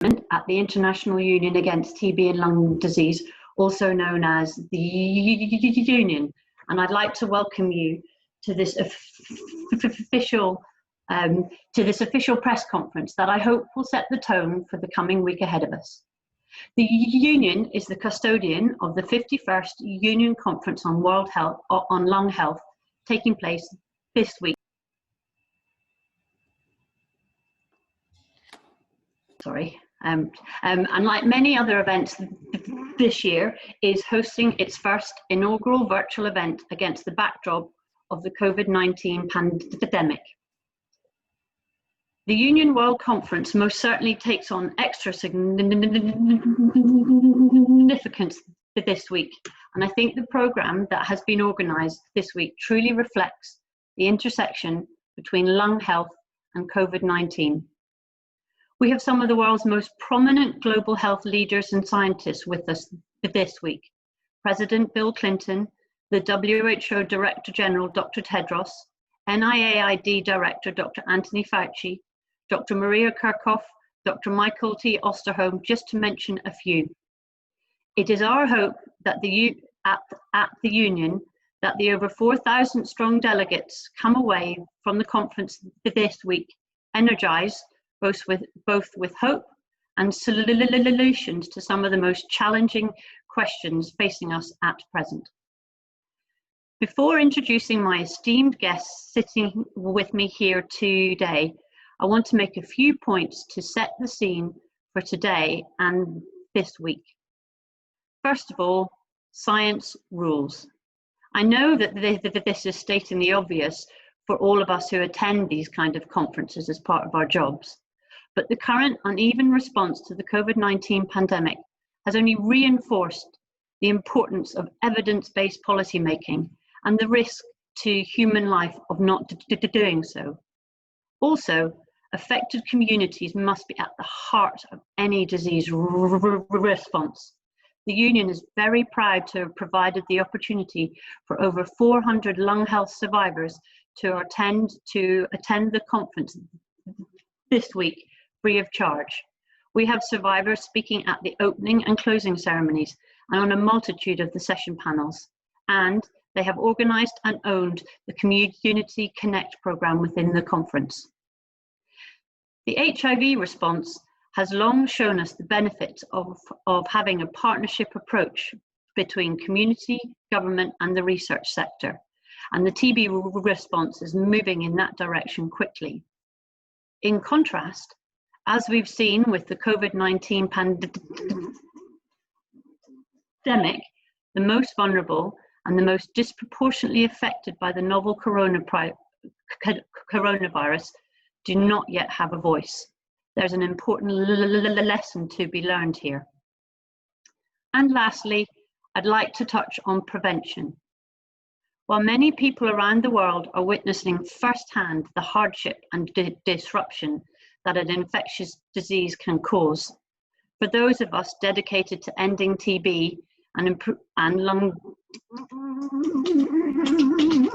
at the International Union Against TB and Lung Disease, also known as the Union, and I'd like to welcome you to this official press conference that I hope will set the tone for the coming week ahead of us. The Union is the custodian of the 51st Union Conference on Lung Health taking place this week. And like many other events this year, is hosting its first inaugural virtual event against the backdrop of the COVID-19 pandemic. The Union World Conference most certainly takes on extra significance this week, and I think the programme that has been organised this week truly reflects the intersection between lung health and COVID-19. We have some of the world's most prominent global health leaders and scientists with us this week. President Bill Clinton, the WHO Director General, Dr. Tedros, NIAID Director, Dr. Anthony Fauci, Dr. Maria Kirchhoff, Dr. Michael T. Osterholm, just to mention a few. It is our hope that at the Union that the over 4,000 strong delegates come away from the conference this week energized both with hope and solutions to some of the most challenging questions facing us at present. Before introducing my esteemed guests sitting with me here today, I want to make a few points to set the scene for today and this week. First of all, science rules. I know that this is stating the obvious for all of us who attend these kind of conferences as part of our jobs, but the current uneven response to the COVID-19 pandemic has only reinforced the importance of evidence-based policymaking and the risk to human life of not doing so. Also, affected communities must be at the heart of any disease response. The Union is very proud to have provided the opportunity for over 400 lung health survivors to attend the conference this week free of charge. We have survivors speaking at the opening and closing ceremonies and on a multitude of the session panels, and they have organised and owned the Community Connect programme within the conference. The HIV response has long shown us the benefits of having a partnership approach between community, government and the research sector, and the TB response is moving in that direction quickly. In contrast, as we've seen with the COVID-19 pandemic, the most vulnerable and the most disproportionately affected by the novel coronavirus do not yet have a voice. There's an important lesson to be learned here. And lastly, I'd like to touch on prevention. While many people around the world are witnessing firsthand the hardship and disruption that an infectious disease can cause, for those of us dedicated to ending TB and lung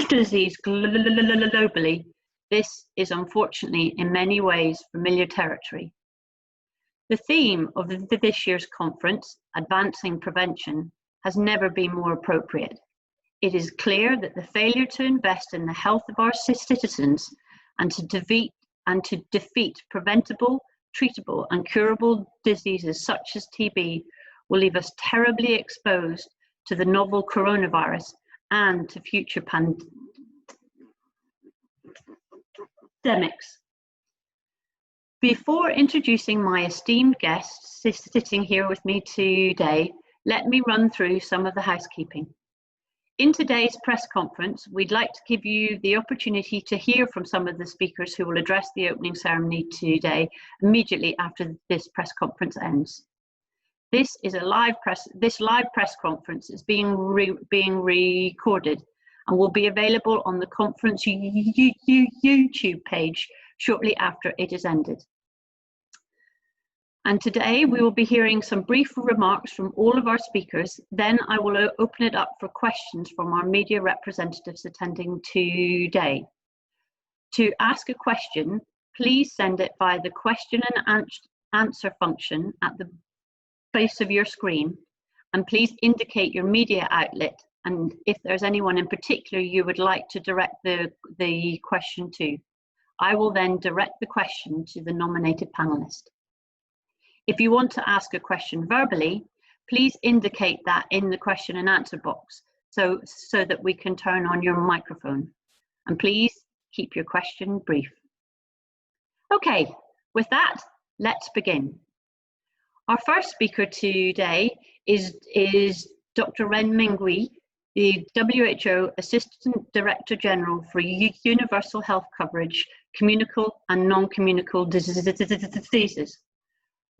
disease globally, this is unfortunately in many ways familiar territory. The theme of this year's conference, Advancing Prevention, has never been more appropriate. It is clear that the failure to invest in the health of our citizens and to defeat preventable, treatable and curable diseases such as TB will leave us terribly exposed to the novel coronavirus and to future pandemics. Before introducing my esteemed guests sitting here with me today, let me run through some of the housekeeping. In today's press conference, we'd like to give you the opportunity to hear from some of the speakers who will address the opening ceremony today, immediately after this press conference ends. This live press conference is being recorded and will be available on the conference YouTube page shortly after it is ended. And today we will be hearing some brief remarks from all of our speakers. Then I will open it up for questions from our media representatives attending today. To ask a question, please send it via the question and answer function at the base of your screen, and please indicate your media outlet and if there's anyone in particular you would like to direct the question to. I will then direct the question to the nominated panelist. If you want to ask a question verbally, please indicate that in the question and answer box so that we can turn on your microphone. And please keep your question brief. Okay, with that, let's begin. Our first speaker today is Dr. Minghui, the WHO Assistant Director General for Universal Health Coverage, Communicable and Non-Communicable Diseases.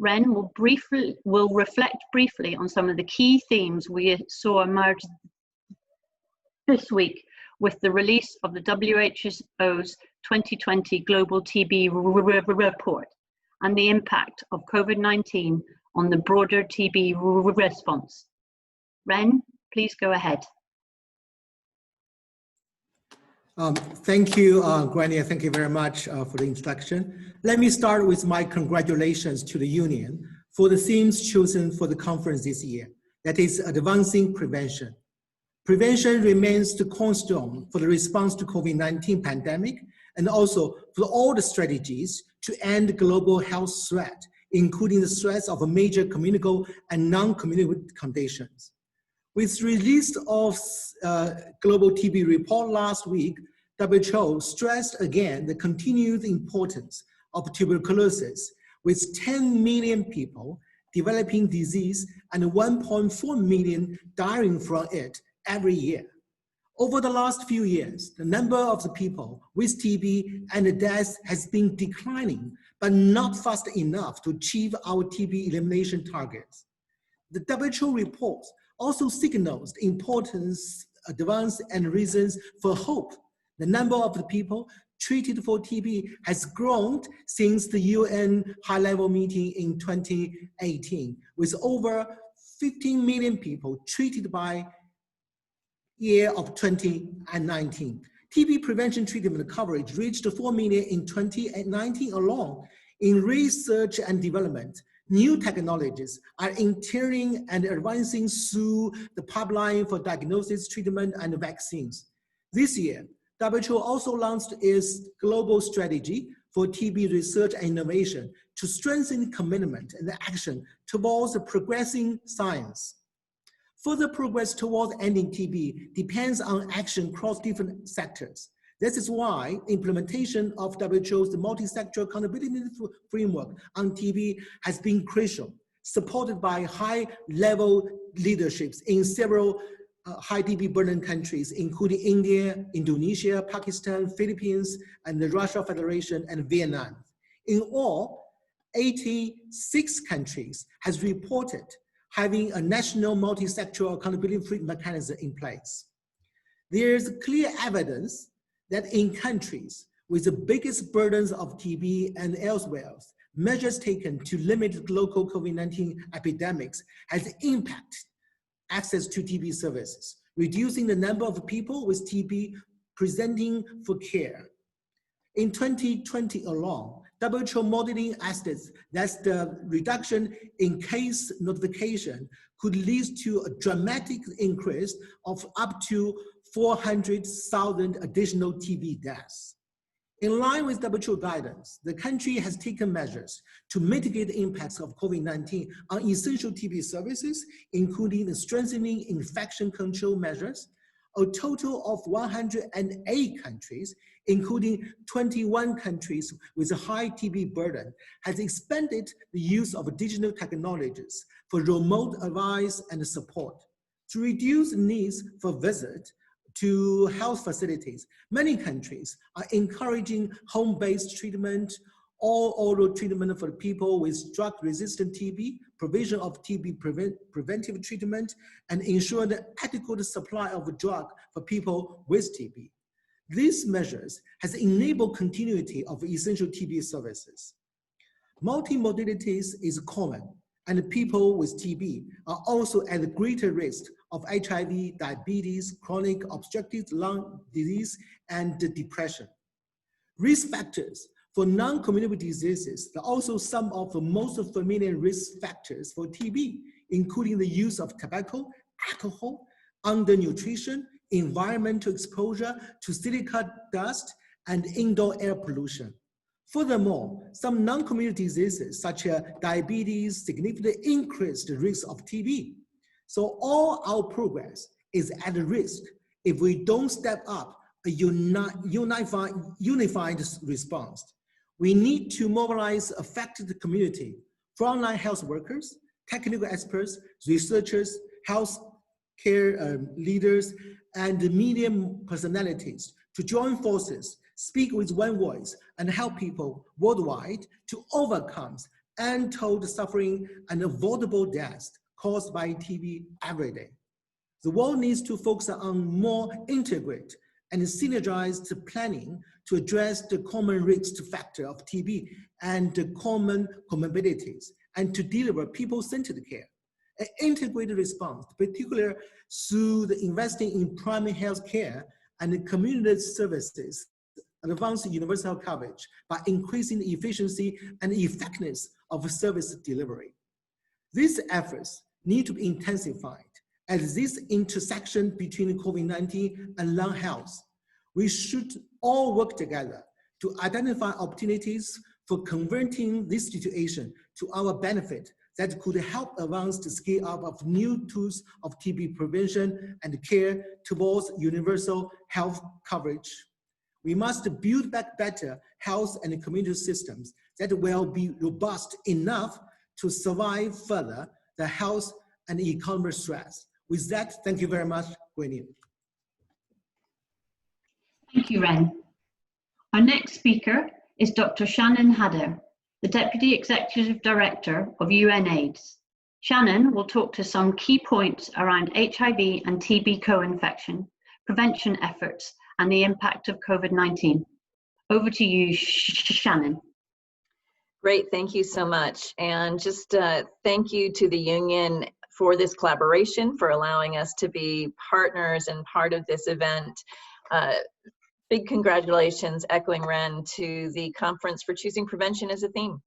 Ren will reflect briefly on some of the key themes we saw emerge this week with the release of the WHO's 2020 Global TB report and the impact of COVID-19 on the broader TB response. Ren, please go ahead. Thank you, Grania. Thank you very much for the introduction. Let me start with my congratulations to the Union for the themes chosen for the conference this year, that is advancing prevention. Prevention remains the cornerstone for the response to COVID-19 pandemic and also for all the strategies to end global health threat, including the threats of major communicable and non-communicable conditions. With release of Global TB report last week, WHO stressed again the continued importance of tuberculosis, with 10 million people developing disease and 1.4 million dying from it every year. Over the last few years, the number of the people with TB and the deaths has been declining, but not fast enough to achieve our TB elimination targets. The WHO report also signals the importance, advance, and reasons for hope. The number of the people treated for TB has grown since the UN high-level meeting in 2018, with over 15 million people treated by year of 2019. TB prevention treatment coverage reached 4 million in 2019 alone. In research and development, new technologies are entering and advancing through the pipeline for diagnosis, treatment, and vaccines. This year, WHO also launched its global strategy for TB research and innovation to strengthen commitment and action towards progressing science. Further progress towards ending TB depends on action across different sectors. This is why implementation of WHO's multi-sector accountability framework on TB has been crucial, supported by high-level leaderships in several high TB burden countries, including India, Indonesia, Pakistan, Philippines, and the Russia Federation and Vietnam. In all, 86 countries has reported having a national multi-sectoral accountability mechanism in place. There is clear evidence that in countries with the biggest burdens of TB and elsewhere, measures taken to limit local COVID-19 epidemics has impacted access to TB services, reducing the number of people with TB presenting for care. In 2020 alone, WHO modeling estimates that the reduction in case notification could lead to a dramatic increase of up to 400,000 additional TB deaths. In line with WHO guidance, the country has taken measures to mitigate the impacts of COVID-19 on essential TB services, including the strengthening infection control measures. A total of 108 countries, including 21 countries with a high TB burden, has expanded the use of digital technologies for remote advice and support. To reduce the needs for visit to health facilities, many countries are encouraging home-based treatment or oral treatment for people with drug-resistant TB, provision of TB preventive treatment, and ensure the adequate supply of drug for people with TB. These measures has enabled continuity of essential TB services. Multimodalities is common, and people with TB are also at a greater risk of HIV, diabetes, chronic obstructive lung disease, and depression. Risk factors For non-communicable diseases, there are also some of the most familiar risk factors for TB, including the use of tobacco, alcohol, undernutrition, environmental exposure to silica dust, and indoor air pollution. Furthermore, some non-communicable diseases such as diabetes significantly increase the risk of TB. So all our progress is at risk if we don't step up a unified response. We need to mobilize affected community, frontline health workers, technical experts, researchers, health care leaders, and media personalities to join forces, speak with one voice, and help people worldwide to overcome untold suffering and avoidable deaths caused by TB every day. The world needs to focus on more integrated and synergized planning to address the common risk factor of TB and the common comorbidities, and to deliver people-centered care. An integrated response, particularly through the investing in primary health care and community services, advance universal coverage by increasing the efficiency and effectiveness of service delivery. These efforts need to be intensified at this intersection between COVID-19 and lung health. We should all work together to identify opportunities for converting this situation to our benefit that could help advance the scale up of new tools of TB prevention and care towards universal health coverage. We must build back better health and community systems that will be robust enough to survive further the health and economic stress. With that, thank you very much, Grania. Thank you, Ren. Our next speaker is Dr. Shannon Hader, the Deputy Executive Director of UNAIDS. Shannon will talk to some key points around HIV and TB co-infection, prevention efforts, and the impact of COVID-19. Over to you, Shannon. Great, thank you so much. And just thank you to the union for this collaboration, for allowing us to be partners and part of this event. Big congratulations, echoing Ren, to the conference for choosing prevention as a theme.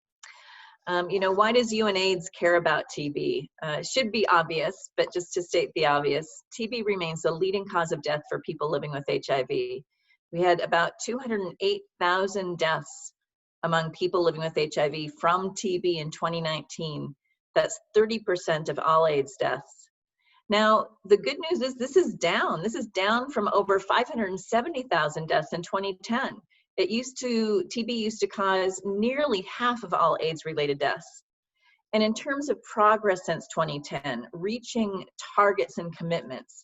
You know, why does UNAIDS care about TB? Should be obvious, but just to state the obvious, TB remains the leading cause of death for people living with HIV. We had about 208,000 deaths among people living with HIV from TB in 2019. That's 30% of all AIDS deaths. Now, the good news is this is down. This is down from over 570,000 deaths in 2010. TB used to cause nearly half of all AIDS-related deaths. And in terms of progress since 2010, reaching targets and commitments,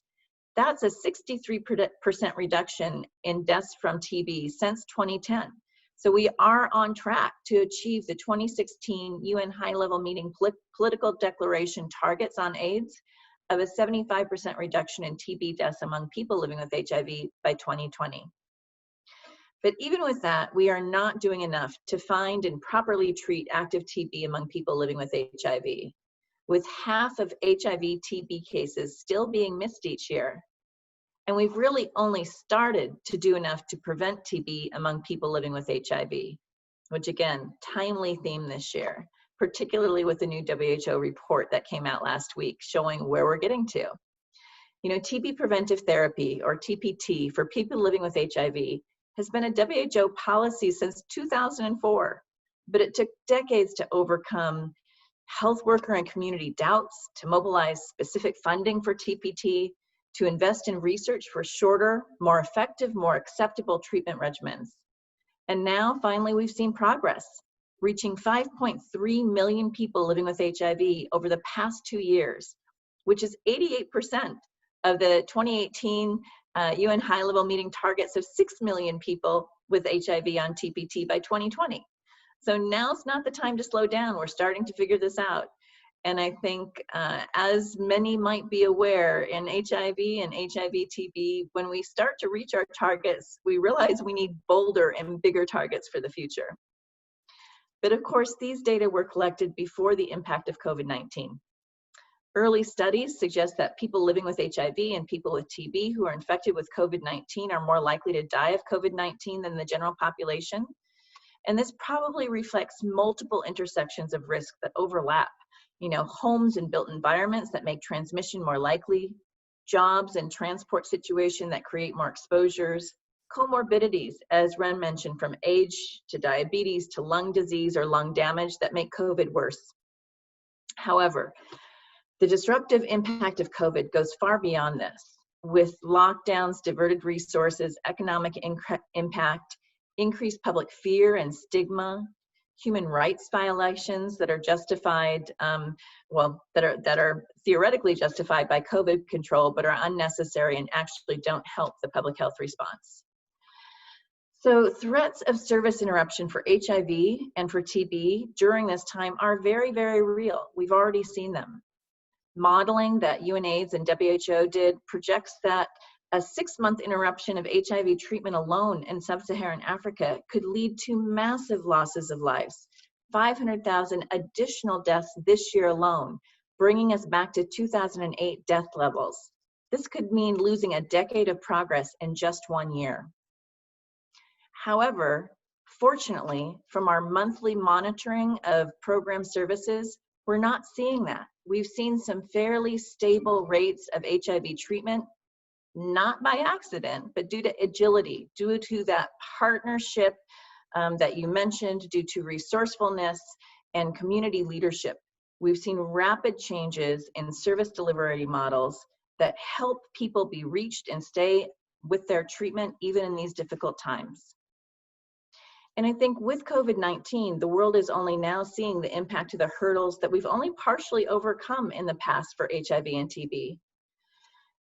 that's a 63% reduction in deaths from TB since 2010. So we are on track to achieve the 2016 UN high-level meeting political declaration targets on AIDS of a 75% reduction in TB deaths among people living with HIV by 2020. But even with that, we are not doing enough to find and properly treat active TB among people living with HIV, with half of HIV TB cases still being missed each year. And we've really only started to do enough to prevent TB among people living with HIV, which again, timely theme this year, particularly with the new WHO report that came out last week showing where we're getting to. You know, TB preventive therapy, or TPT, for people living with HIV has been a WHO policy since 2004, but it took decades to overcome health worker and community doubts, to mobilize specific funding for TPT, to invest in research for shorter, more effective, more acceptable treatment regimens. And now, finally, we've seen progress, reaching 5.3 million people living with HIV over the past 2 years, which is 88% of the 2018 UN high-level meeting targets of 6 million people with HIV on TPT by 2020. So now's not the time to slow down. We're starting to figure this out. And I think, as many might be aware, in HIV and HIV-TB, when we start to reach our targets, we realize we need bolder and bigger targets for the future. But of course, these data were collected before the impact of COVID-19. Early studies suggest that people living with HIV and people with TB who are infected with COVID-19 are more likely to die of COVID-19 than the general population. And this probably reflects multiple intersections of risk that overlap. You know, homes and built environments that make transmission more likely, jobs and transport situation that create more exposures, comorbidities, as Ren mentioned, from age to diabetes to lung disease or lung damage that make COVID worse. However, the disruptive impact of COVID goes far beyond this, with lockdowns, diverted resources, economic impact, increased public fear and stigma, human rights violations that are justified, that are theoretically justified by COVID control, but are unnecessary and actually don't help the public health response. So threats of service interruption for HIV and for TB during this time are very, very real. We've already seen them. Modeling that UNAIDS and WHO did projects that a 6-month interruption of HIV treatment alone in sub-Saharan Africa could lead to massive losses of lives, 500,000 additional deaths this year alone, bringing us back to 2008 death levels. This could mean losing a decade of progress in just 1 year. However, fortunately, from our monthly monitoring of program services, we're not seeing that. We've seen some fairly stable rates of HIV treatment, not by accident, but due to agility, due to that partnership that you mentioned, due to resourcefulness and community leadership. We've seen rapid changes in service delivery models that help people be reached and stay with their treatment even in these difficult times. And I think with COVID-19, the world is only now seeing the impact of the hurdles that we've only partially overcome in the past for HIV and TB.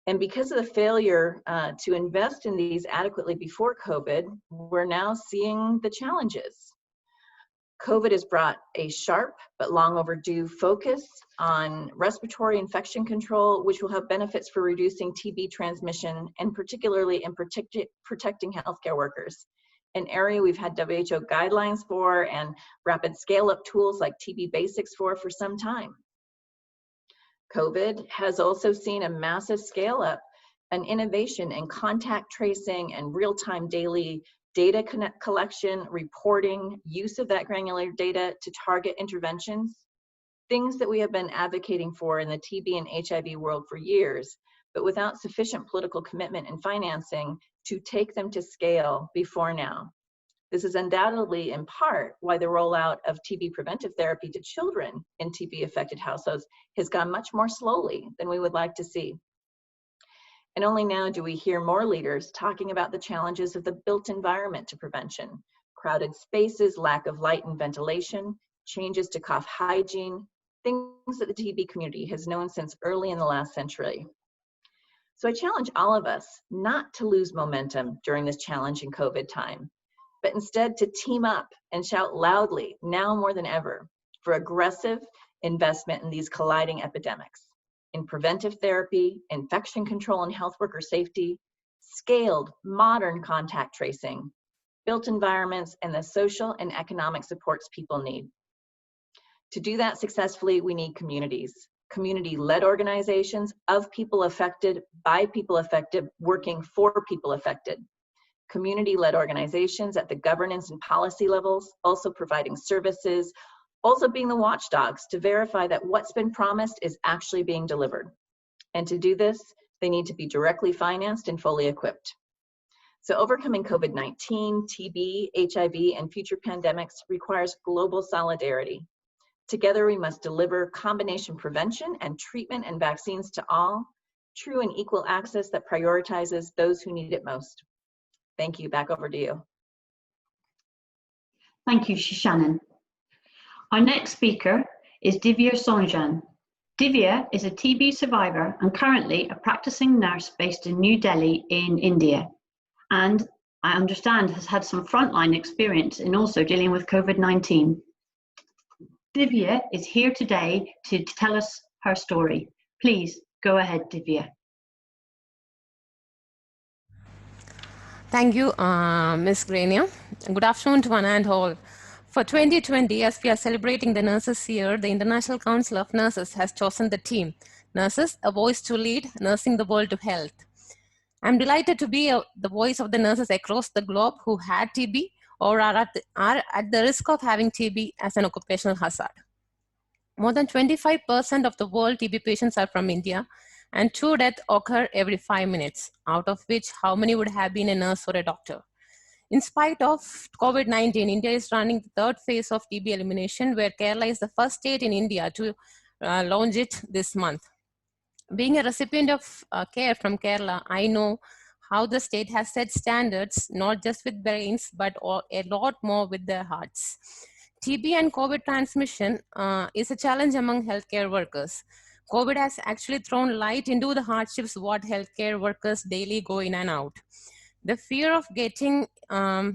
And because of the failure to invest in these adequately before COVID, we're now seeing the challenges. COVID has brought a sharp but long overdue focus on respiratory infection control, which will have benefits for reducing TB transmission and particularly in protecting healthcare workers, an area we've had WHO guidelines for and rapid scale-up tools like TB Basics for some time. COVID has also seen a massive scale-up and innovation in contact tracing and real-time daily data collection, reporting, use of that granular data to target interventions, things that we have been advocating for in the TB and HIV world for years, but without sufficient political commitment and financing to take them to scale before now. This is undoubtedly in part why the rollout of TB preventive therapy to children in TB affected households has gone much more slowly than we would like to see. And only now do we hear more leaders talking about the challenges of the built environment to prevention, crowded spaces, lack of light and ventilation, changes to cough hygiene, things that the TB community has known since early in the last century. So I challenge all of us not to lose momentum during this challenging COVID time, but instead to team up and shout loudly, now more than ever, for aggressive investment in these colliding epidemics, in preventive therapy, infection control and health worker safety, scaled, modern contact tracing, built environments, and the social and economic supports people need. To do that successfully, we need communities, community-led organizations of people affected, by people affected, working for people affected. Community-led organizations at the governance and policy levels, also providing services, also being the watchdogs to verify that what's been promised is actually being delivered. And to do this, they need to be directly financed and fully equipped. So overcoming COVID-19, TB, HIV, and future pandemics requires global solidarity. Together, we must deliver combination prevention and treatment and vaccines to all, true and equal access that prioritizes those who need it most. Thank you. Back over to you. Thank you, Shannon. Our next speaker is Divya Sojan. Divya is a TB survivor and currently a practicing nurse based in New Delhi in India. And I understand has had some frontline experience in also dealing with COVID-19. Divya is here today to tell us her story. Please go ahead, Divya. Thank you, Ms. Grania. Good afternoon to one and all. For 2020, as we are celebrating the Nurses Year, the International Council of Nurses has chosen the theme, Nurses, a Voice to Lead, Nursing the World to Health. I'm delighted to be the voice of the nurses across the globe who had TB or are at the risk of having TB as an occupational hazard. More than 25% of the world TB patients are from India, and 2 deaths occur every 5 minutes, out of which how many would have been a nurse or a doctor? In spite of COVID-19, India is running the third phase of TB elimination, where Kerala is the first state in India to launch it this month. Being a recipient of care from Kerala, I know how the state has set standards, not just with brains, but a lot more with their hearts. TB and COVID transmission is a challenge among healthcare workers. COVID has actually thrown light into the hardships what healthcare workers daily go in and out. The fear of getting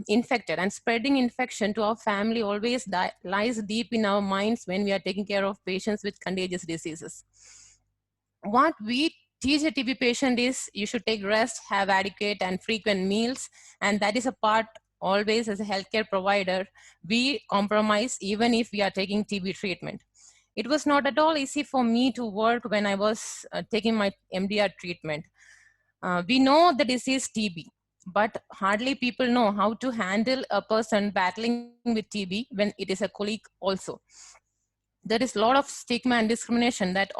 infected and spreading infection to our family always lies deep in our minds when we are taking care of patients with contagious diseases. What we teach a TB patient is you should take rest, have adequate and frequent meals, and that is a part always as a healthcare provider, we compromise even if we are taking TB treatment. It was not at all easy for me to work when I was taking my MDR treatment. We know the disease TB, but hardly people know how to handle a person battling with TB when it is a colleague also. There is a lot of stigma and discrimination that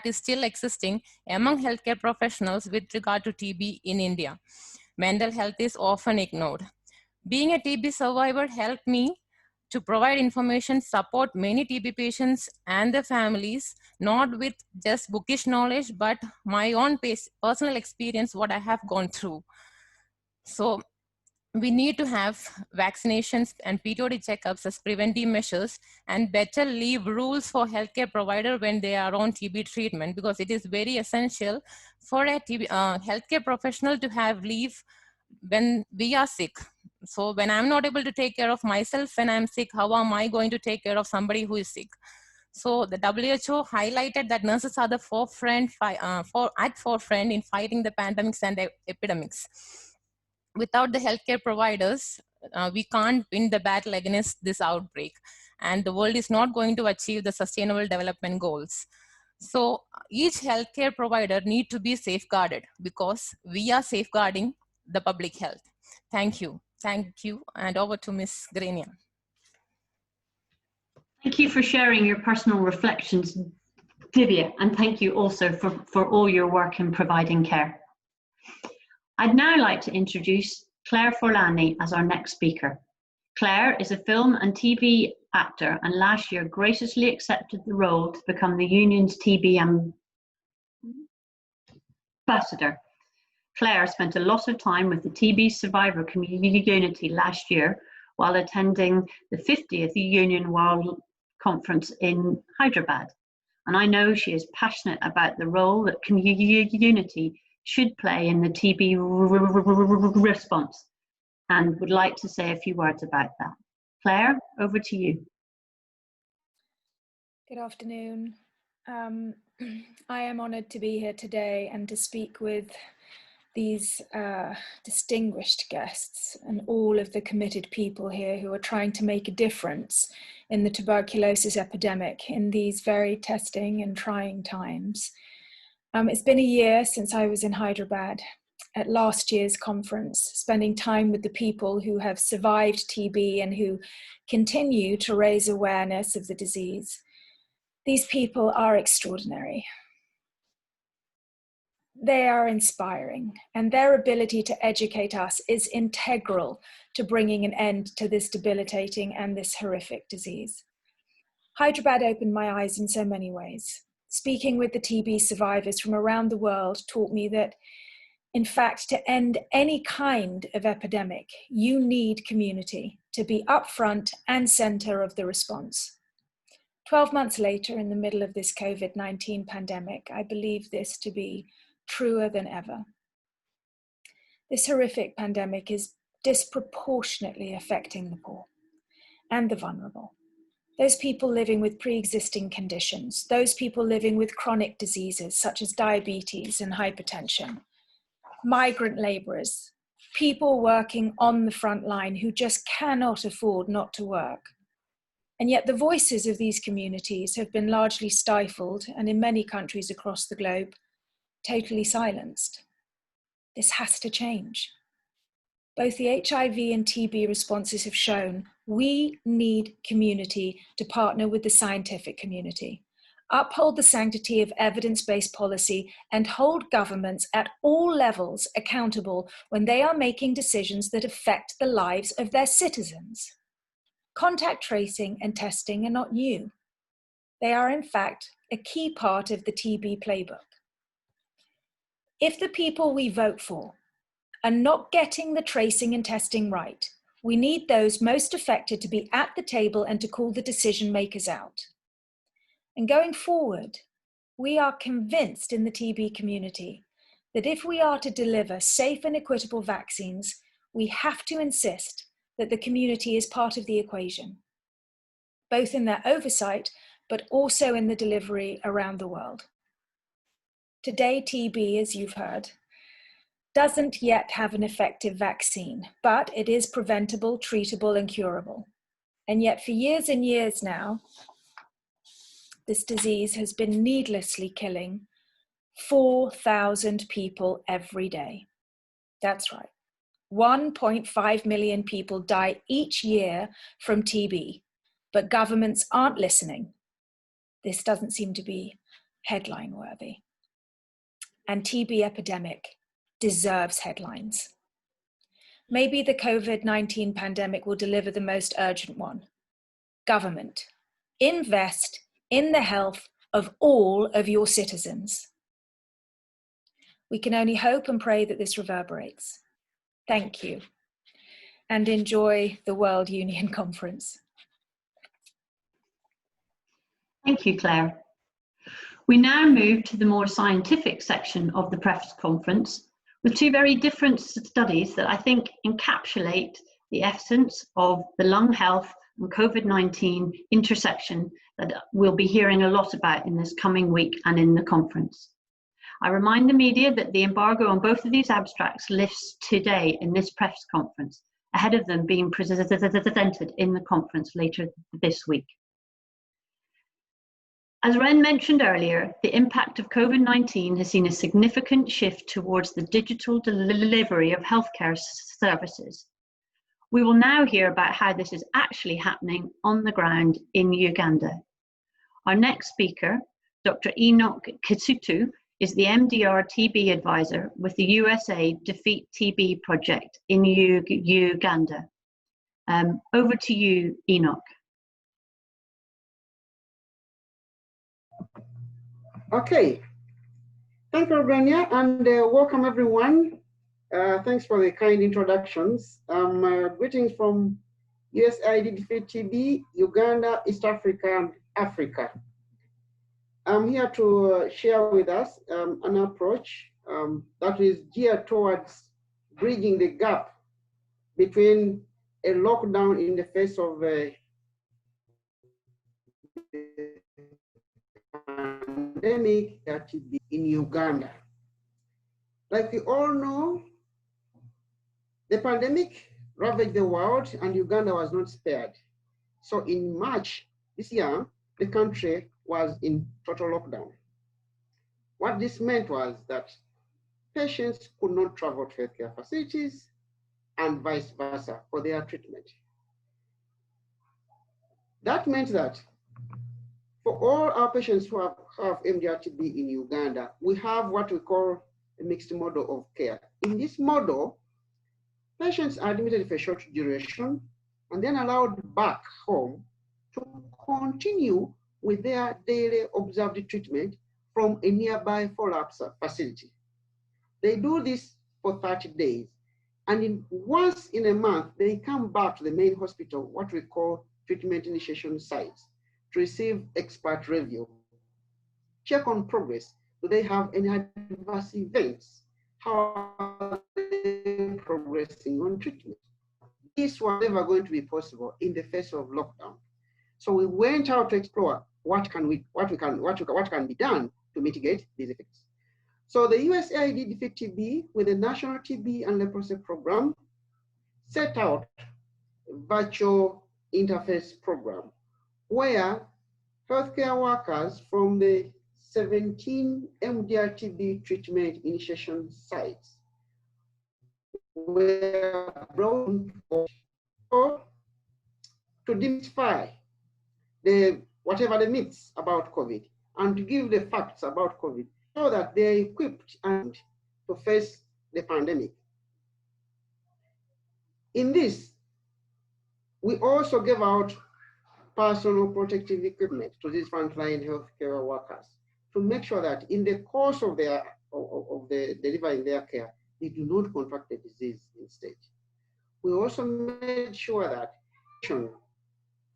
is still existing among healthcare professionals with regard to TB in India. Mental health is often ignored. Being a TB survivor helped me to provide information, support many TB patients and their families, not with just bookish knowledge, but my own personal experience, what I have gone through. So we need to have vaccinations and periodic checkups as preventive measures, and better leave rules for healthcare provider when they are on TB treatment, because it is very essential for a healthcare professional to have leave when we are sick. So when I'm not able to take care of myself when I'm sick, how am I going to take care of somebody who is sick? So the WHO highlighted that nurses are the forefront in fighting the pandemics and epidemics. Without the healthcare providers, we can't win the battle against this outbreak, and the world is not going to achieve the sustainable development goals. So each healthcare provider need to be safeguarded, because we are safeguarding the public health. Thank you. Thank you. And over to Ms. Grania. Thank you for sharing your personal reflections, Divya, and thank you also for all your work in providing care. I'd now like to introduce Claire Forlani as our next speaker. Claire is a film and TV actor, and last year graciously accepted the role to become the union's TB ambassador. Claire spent a lot of time with the TB survivor community last year while attending the 50th Union World Conference in Hyderabad. And I know she is passionate about the role that community should play in the TB response, and would like to say a few words about that. Claire, over to you. Good afternoon. I am honoured to be here today and to speak with these distinguished guests and all of the committed people here who are trying to make a difference in the tuberculosis epidemic in these very testing and trying times. It's been a year since I was in Hyderabad at last year's conference, spending time with the people who have survived TB and who continue to raise awareness of the disease. These people are extraordinary. They are inspiring, and their ability to educate us is integral to bringing an end to this debilitating and this horrific disease. Hyderabad opened my eyes in so many ways. Speaking with the TB survivors from around the world taught me that, in fact, to end any kind of epidemic, you need community to be upfront and center of the response. 12 months later, in the middle of this COVID-19 pandemic, I believe this to be truer than ever. This horrific pandemic is disproportionately affecting the poor and the vulnerable. Those people living with pre-existing conditions, those people living with chronic diseases such as diabetes and hypertension, migrant laborers, people working on the front line who just cannot afford not to work. And yet the voices of these communities have been largely stifled, and in many countries across the globe, totally silenced. This has to change. Both the HIV and TB responses have shown we need community to partner with the scientific community, uphold the sanctity of evidence-based policy, and hold governments at all levels accountable when they are making decisions that affect the lives of their citizens. Contact tracing and testing are not new. They are, in fact, a key part of the TB playbook. If the people we vote for are not getting the tracing and testing right, we need those most affected to be at the table and to call the decision makers out. And going forward, we are convinced in the TB community that if we are to deliver safe and equitable vaccines, we have to insist that the community is part of the equation, both in their oversight, but also in the delivery around the world. Today, TB, as you've heard, doesn't yet have an effective vaccine, but it is preventable, treatable, and curable. And yet for years and years now, this disease has been needlessly killing 4,000 people every day. That's right. 1.5 million people die each year from TB, but governments aren't listening. This doesn't seem to be headline worthy. And TB epidemic deserves headlines. Maybe the COVID-19 pandemic will deliver the most urgent one. Government, invest in the health of all of your citizens. We can only hope and pray that this reverberates. Thank you, and enjoy the World Union Conference. Thank you, Claire. We now move to the more scientific section of the press conference with two very different studies that I think encapsulate the essence of the lung health and COVID-19 intersection that we'll be hearing a lot about in this coming week and in the conference. I remind the media that the embargo on both of these abstracts lifts today in this press conference, ahead of them being presented in the conference later this week. As Ren mentioned earlier, the impact of COVID-19 has seen a significant shift towards the digital delivery of healthcare services. We will now hear about how this is actually happening on the ground in Uganda. Our next speaker, Dr. Enock Kizito, is the MDR-TB advisor with the USAID Defeat TB project in Uganda. Over to you, Enock. Okay, thank you, Grania, and welcome everyone. Thanks for the kind introductions. Greetings from USAID Defeat TB, Uganda, East Africa, and Africa. I'm here to share with us an approach that is geared towards bridging the gap between a lockdown in the face of a pandemic TB in Uganda. Like we all know, the pandemic ravaged the world and Uganda was not spared. So in March this year, the country was in total lockdown. What this meant was that patients could not travel to healthcare facilities and vice versa for their treatment. That meant that for all our patients who have MDR-TB in Uganda, we have what we call a mixed model of care. In this model, patients are admitted for a short duration and then allowed back home to continue with their daily observed treatment from a nearby follow-up facility. They do this for 30 days. And once in a month, they come back to the main hospital, what we call treatment initiation sites, to receive expert review, check on progress. Do they have any adverse events? How are they progressing on treatment? This was never going to be possible in the face of lockdown. So we went out to explore what can be done to mitigate these effects. So the USAID Defeat TB with the National TB and Leprosy Program set out a virtual interface program where healthcare workers from the 17 MDR-TB treatment initiation sites were brought in to demystify whatever the myths about COVID and to give the facts about COVID so that they're equipped and to face the pandemic. In this, we also gave out personal protective equipment to these frontline healthcare workers to make sure that in the course of the delivering their care, they do not contract the disease instead. We also made sure that through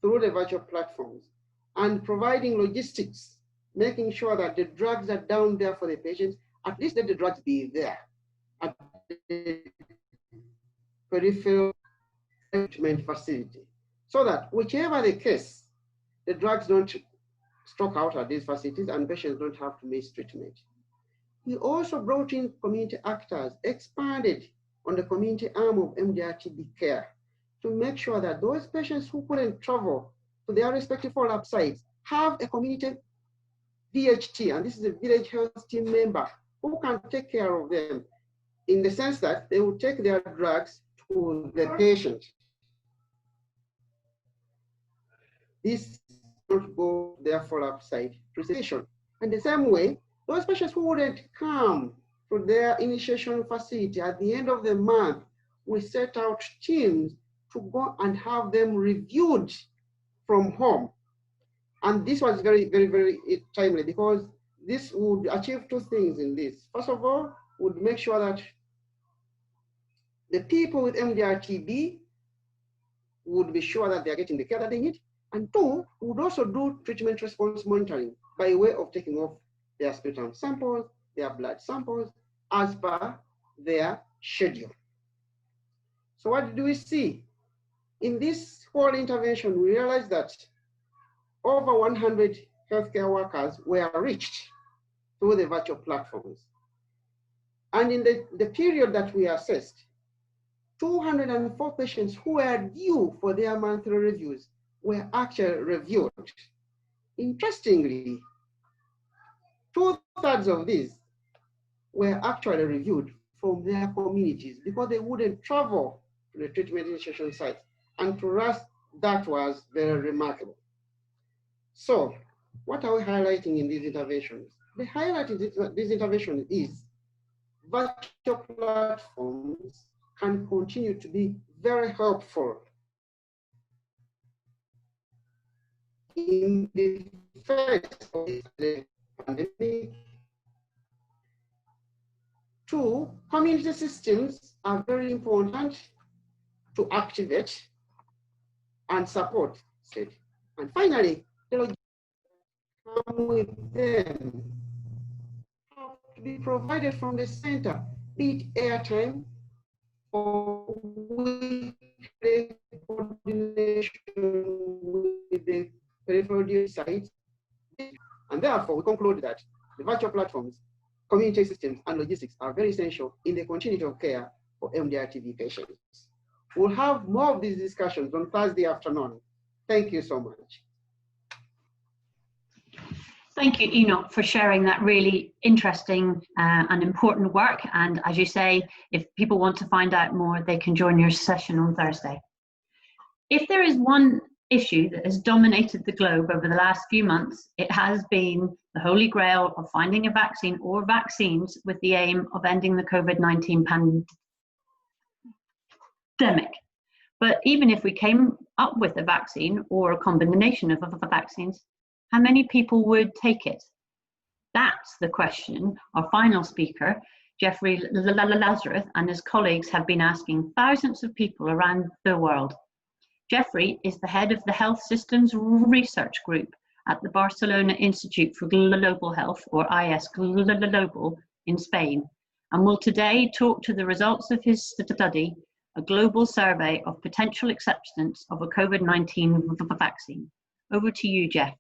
the virtual platforms and providing logistics, making sure that the drugs are down there for the patients, at least let the drugs be there at the peripheral treatment facility, so that whichever the case, the drugs don't stock out at these facilities and patients don't have to miss treatment. We also brought in community actors, expanded on the community arm of MDR-TB care to make sure that those patients who couldn't travel to their respective follow-up sites have a community VHT, and this is a village health team member who can take care of them in the sense that they will take their drugs to the patient. This don't go to their follow-up site presentation. And the same way, those patients who wouldn't come to their initiation facility at the end of the month, we set out teams to go and have them reviewed from home. And this was very, very, very timely because this would achieve two things in this. First of all, would make sure that the people with MDR-TB would be sure that they're getting the care that they need. And two, would also do treatment response monitoring by way of taking off their sputum samples, their blood samples, as per their schedule. So what do we see? In this whole intervention, we realized that over 100 healthcare workers were reached through the virtual platforms. And in the period that we assessed, 204 patients who were due for their monthly reviews were actually reviewed. Interestingly, 2/3 of these were actually reviewed from their communities because they wouldn't travel to the treatment initiation site. And for us, that was very remarkable. So what are we highlighting in these interventions? The highlight in this intervention is virtual platforms can continue to be very helpful in the face of the pandemic. Two, community systems are very important to activate and support. And finally, the logistics come with them have to be provided from the center, be it airtime or weekly coordination with the peripheral sites. And therefore, we conclude that the virtual platforms, community systems, and logistics are very essential in the continuity of care for MDR-TB patients. We'll have more of these discussions on Thursday afternoon. Thank you so much. Thank you, Enock, for sharing that really interesting and important work. And as you say, if people want to find out more, they can join your session on Thursday. If there is one issue that has dominated the globe over the last few months, it has been the holy grail of finding a vaccine or vaccines with the aim of ending the COVID-19 pandemic. But even if we came up with a vaccine or a combination of vaccines, how many people would take it? That's the question our final speaker, Jeffrey Lazarus, and his colleagues have been asking thousands of people around the world. Jeffrey is the head of the Health Systems Research Group at the Barcelona Institute for Global Health, or ISGlobal, in Spain, and will today talk to the results of his study, a global survey of potential acceptance of a COVID-19 vaccine. Over to you, Jeff.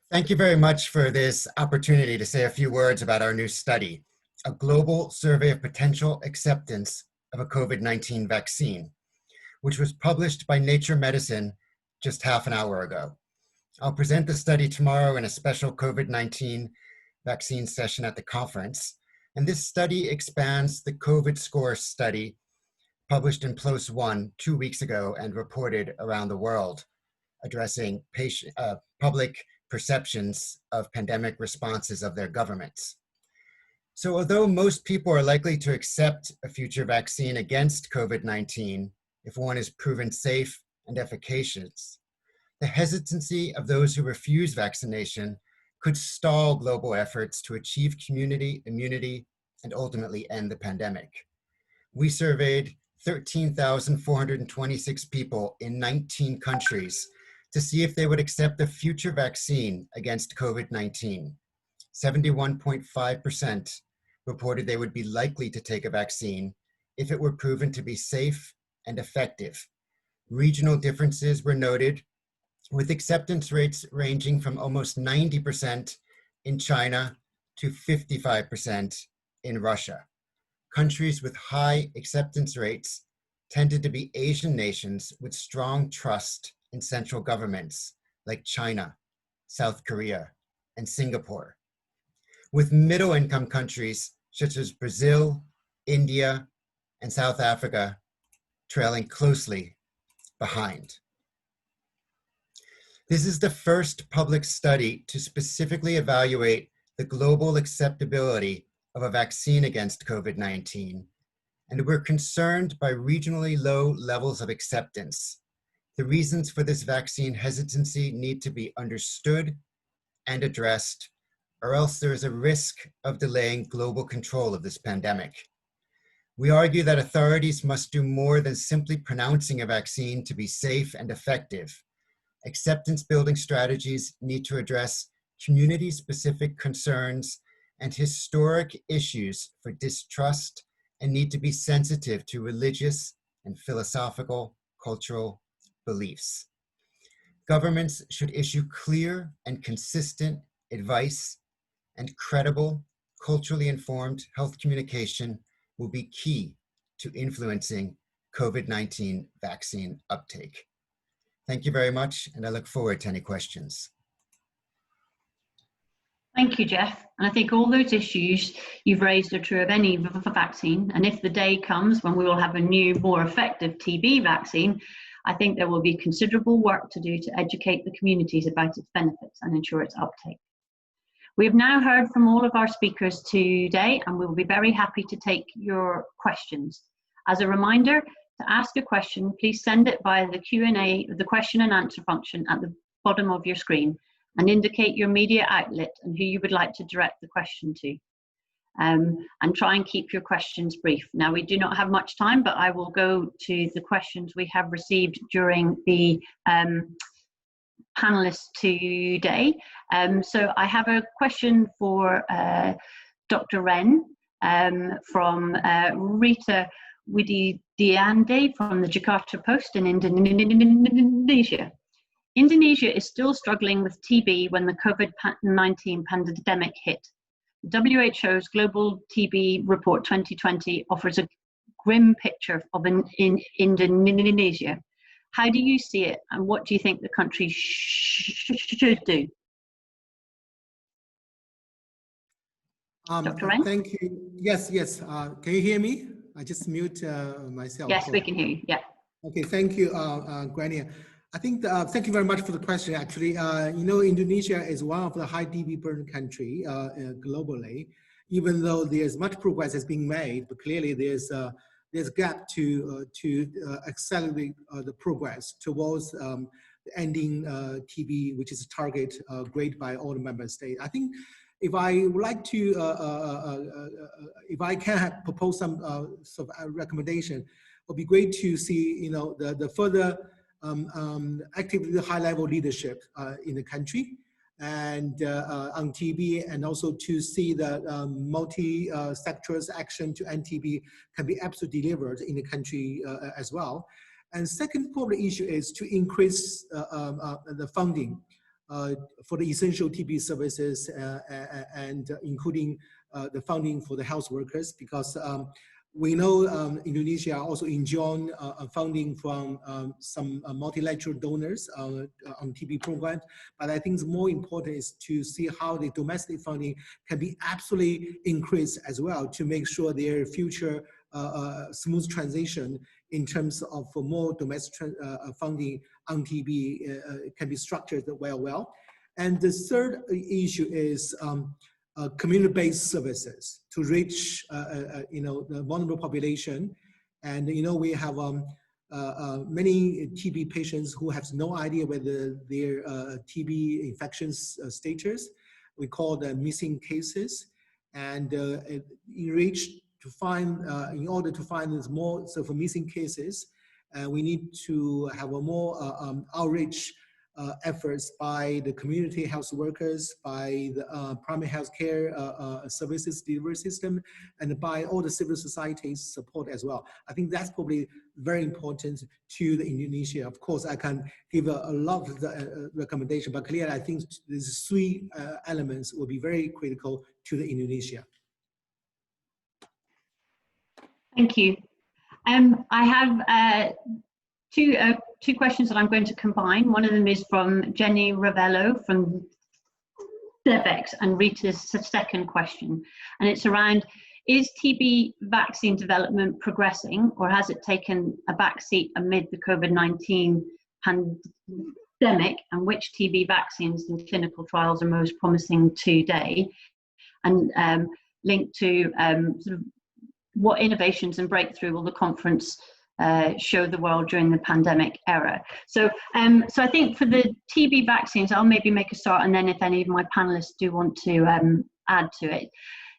Thank you very much for this opportunity to say a few words about our new study, a global survey of potential acceptance of a COVID-19 vaccine, which was published by Nature Medicine just half an hour ago. I'll present the study tomorrow in a special COVID-19 vaccine session at the conference, And this study expands the COVID score study published in PLOS One 2 weeks ago and reported around the world, addressing public perceptions of pandemic responses of their governments. So although most people are likely to accept a future vaccine against COVID-19 if one is proven safe and efficacious, the hesitancy of those who refuse vaccination could stall global efforts to achieve community immunity and ultimately end the pandemic. We surveyed 13,426 people in 19 countries to see if they would accept a future vaccine against COVID-19. 71.5% reported they would be likely to take a vaccine if it were proven to be safe and effective. Regional differences were noted, with acceptance rates ranging from almost 90% in China to 55% in Russia. Countries with high acceptance rates tended to be Asian nations with strong trust in central governments like China, South Korea, and Singapore, with middle-income countries such as Brazil, India, and South Africa trailing closely behind. This is the first public study to specifically evaluate the global acceptability of a vaccine against COVID-19, and we're concerned by regionally low levels of acceptance. The reasons for this vaccine hesitancy need to be understood and addressed, or else there is a risk of delaying global control of this pandemic. We argue that authorities must do more than simply pronouncing a vaccine to be safe and effective. Acceptance building strategies need to address community-specific concerns and historic issues for distrust, and need to be sensitive to religious and philosophical, cultural beliefs. Governments should issue clear and consistent advice, and credible, culturally informed health communication will be key to influencing COVID-19 vaccine uptake. Thank you very much, and I look forward to any questions. Thank you, Jeff. And I think all those issues you've raised are true of any vaccine. And if the day comes when we will have a new, more effective TB vaccine, I think there will be considerable work to do to educate the communities about its benefits and ensure its uptake. We have now heard from all of our speakers today, and we will be very happy to take your questions. As a reminder, to ask a question, please send it via the Q&A, the question and answer function at the bottom of your screen, and indicate your media outlet and who you would like to direct the question to. And try and keep your questions brief. Now, we do not have much time, but I will go to the questions we have received during the panelists today. So I have a question for Dr. Ren from Rita Wididiande from the Jakarta Post in Indonesia. Indonesia is still struggling with TB when the COVID-19 pandemic hit. The WHO's Global TB Report 2020 offers a grim picture of in Indonesia. How do you see it, and what do you think the country should do? Dr. Ren? Thank you. Yes. Can you hear me? I just mute myself. Yes, we can hear you. Yeah. Okay. Thank you, Grania. I think thank you very much for the question. Actually, you know, Indonesia is one of the high TB burden country globally. Even though there's much progress has been made, but clearly there's a gap to accelerate the progress towards ending TB, which is a target agreed by all the member states. I think if I would like to, if I can propose some sort of recommendation, it would be great to see, you know, the further actively high-level leadership in the country and on TB, and also to see the multi-sectors action to end TB can be absolutely delivered in the country as well. And second probably issue is to increase the funding for the essential TB services and including the funding for the health workers, because We know Indonesia also enjoying funding from some multilateral donors on TB programs, but I think it's more important is to see how the domestic funding can be absolutely increased as well to make sure their future smooth transition in terms of more domestic funding on TB can be structured well. And the third issue is community-based services to reach, the vulnerable population. And, we have many TB patients who have no idea whether their TB infection status. We call them missing cases. And in order to find these more sort of missing cases, we need to have a more outreach efforts by the community health workers, by the primary health care services delivery system, and by all the civil society's support as well. I think that's probably very important to the Indonesia. Of course, I can give a lot of the recommendation, but clearly I think these three elements will be very critical to the Indonesia. Thank you. I have two questions that I'm going to combine. One of them is from Jenny Ravello from DevEx and Rita's second question. And it's around, is TB vaccine development progressing, or has it taken a backseat amid the COVID-19 pandemic, and which TB vaccines and clinical trials are most promising today? And linked to sort of what innovations and breakthrough will the conference show the world during the pandemic era? So I think for the TB vaccines, I'll maybe make a start, and then if any of my panelists do want to add to it.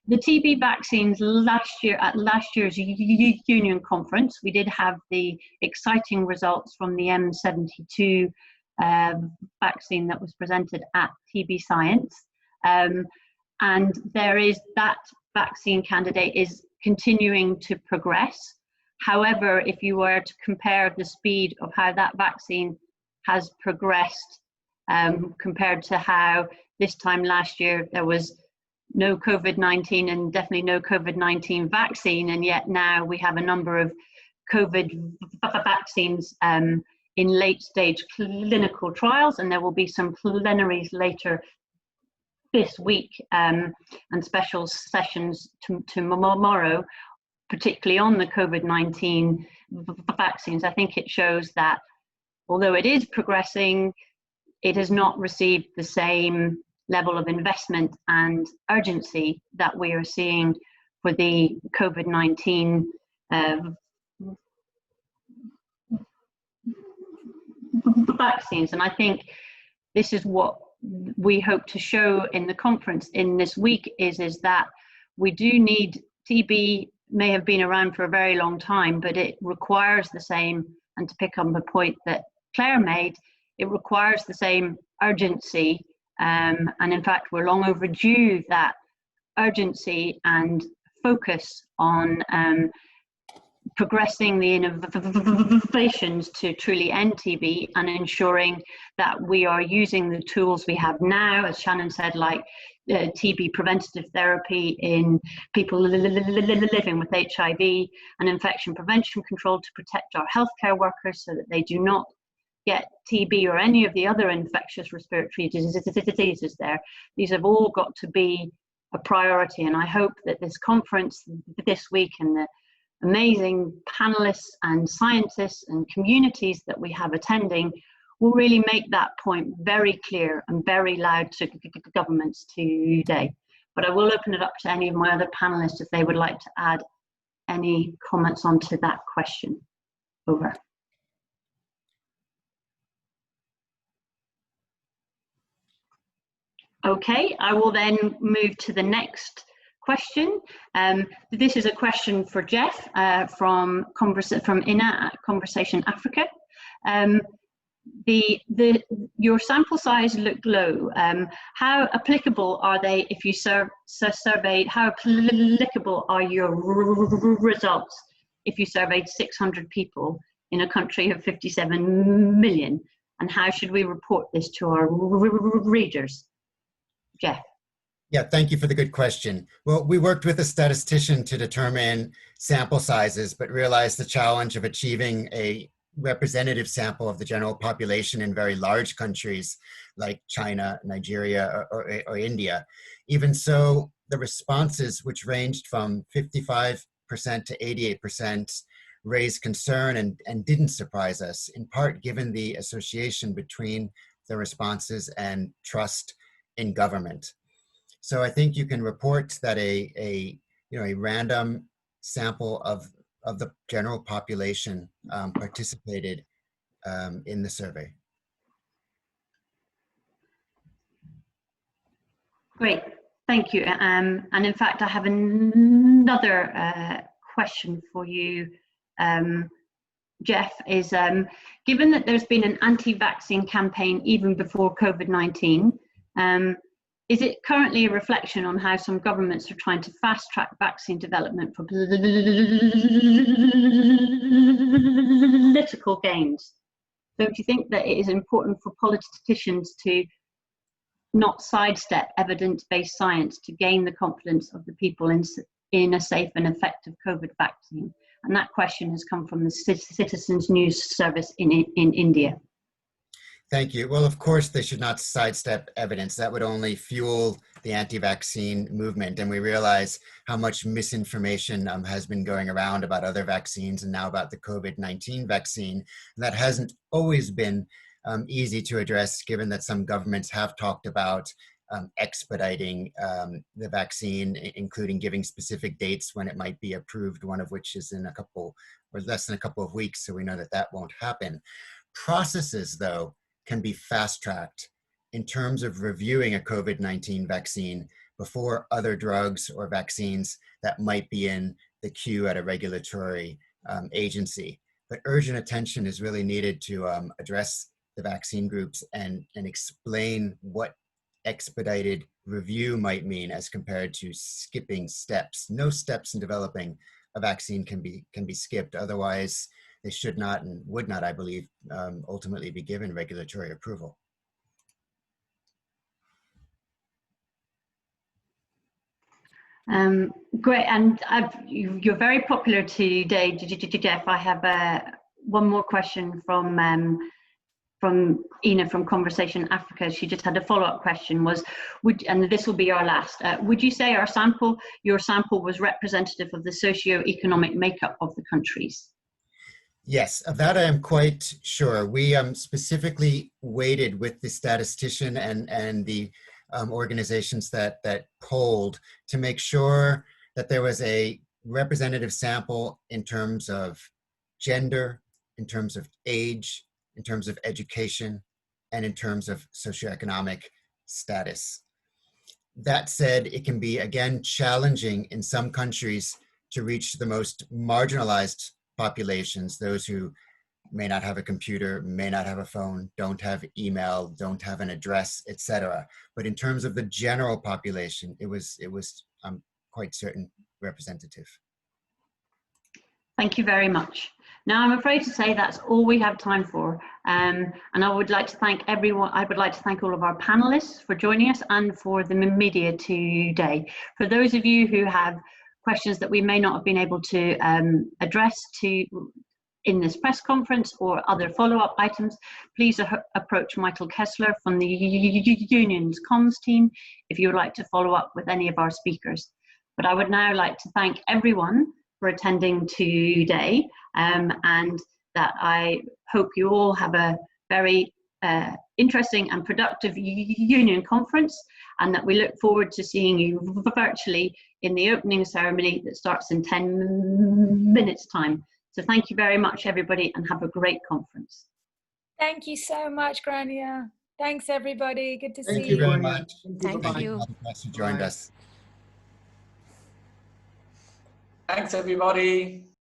The TB vaccines at last year's Union conference, we did have the exciting results from the M72 vaccine that was presented at TB Science. And there is that vaccine candidate is continuing to progress. However, if you were to compare the speed of how that vaccine has progressed compared to how this time last year there was no COVID-19 and definitely no COVID-19 vaccine, and yet now we have a number of COVID vaccines in late stage clinical trials, and there will be some plenaries later this week and special sessions tomorrow, particularly on the COVID-19 vaccines. I think it shows that although it is progressing, it has not received the same level of investment and urgency that we are seeing for the COVID-19 vaccines. And I think this is what we hope to show in the conference in this week is that we do need, TB may have been around for a very long time, but it requires the same, and to pick up the point that Claire made, it requires the same urgency, and in fact we're long overdue that urgency and focus on progressing the innovations to truly end TB and ensuring that we are using the tools we have now, as Shannon said, like TB preventative therapy in people living with HIV and infection prevention control to protect our healthcare workers so that they do not get TB or any of the other infectious respiratory diseases there. These have all got to be a priority, and I hope that this conference this week and the amazing panelists and scientists and communities that we have attending will really make that point very clear and very loud to governments today. But I will open it up to any of my other panelists if they would like to add any comments onto that question. Over. Okay, I will then move to the next question. This is a question for Jeff from Ina at Conversation Africa. Your sample size looked low. How applicable are they if you surveyed, how applicable are your results if you surveyed 600 people in a country of 57 million? And how should we report this to our readers? Jeff. Yeah, thank you for the good question. Well, we worked with a statistician to determine sample sizes, but realized the challenge of achieving a representative sample of the general population in very large countries like China, Nigeria, or India. Even so, the responses, which ranged from 55% to 88%, raised concern and didn't surprise us, in part given the association between the responses and trust in government. So I think you can report that a random sample of the general population participated in the survey. Great, thank you. And in fact, I have another question for you, Jeff, is given that there's been an anti-vaccine campaign even before COVID-19, is it currently a reflection on how some governments are trying to fast-track vaccine development for political gains? Don't you think that it is important for politicians to not sidestep evidence-based science to gain the confidence of the people in a safe and effective COVID vaccine? And that question has come from the Citizens News Service in India. Thank you. Well, of course, they should not sidestep evidence. That would only fuel the anti-vaccine movement. And we realize how much misinformation has been going around about other vaccines and now about the COVID-19 vaccine. And that hasn't always been easy to address, given that some governments have talked about expediting the vaccine, including giving specific dates when it might be approved, one of which is in a couple or less than a couple of weeks. So we know that that won't happen. Processes, though, can be fast-tracked in terms of reviewing a COVID-19 vaccine before other drugs or vaccines that might be in the queue at a regulatory agency. But urgent attention is really needed to address the vaccine groups and explain what expedited review might mean as compared to skipping steps. No steps in developing a vaccine can be skipped. Otherwise, they should not and would not, I believe, ultimately be given regulatory approval. Great, and you're very popular today, Jeff. I have one more question from Ina from Conversation Africa. She just had a follow-up question, and this will be our last. Would you say your sample was representative of the socio-economic makeup of the countries? Yes, of that I am quite sure. We specifically waited with the statistician and the organizations that polled to make sure that there was a representative sample in terms of gender, in terms of age, in terms of education, and in terms of socioeconomic status. That said, it can be, again, challenging in some countries to reach the most marginalized populations, those who may not have a computer, may not have a phone, don't have email, don't have an address, etc. But in terms of the general population, it was quite certain representative. Thank you very much. Now, I'm afraid to say that's all we have time for. And I would like to thank everyone. I would like to thank all of our panelists for joining us and for the media today. For those of you who have questions that we may not have been able to address in this press conference or other follow-up items, please approach Michael Kessler from the union's comms team if you would like to follow up with any of our speakers. But I would now like to thank everyone for attending today, and that I hope you all have a very interesting and productive union conference, and that we look forward to seeing you virtually in the opening ceremony that starts in 10 minutes time. So thank you very much, everybody, and have a great conference. Thank you so much, Grania. Thanks, everybody. Good to see you. Thank you very much. Thank you. Thank you, joined us. Thanks, everybody.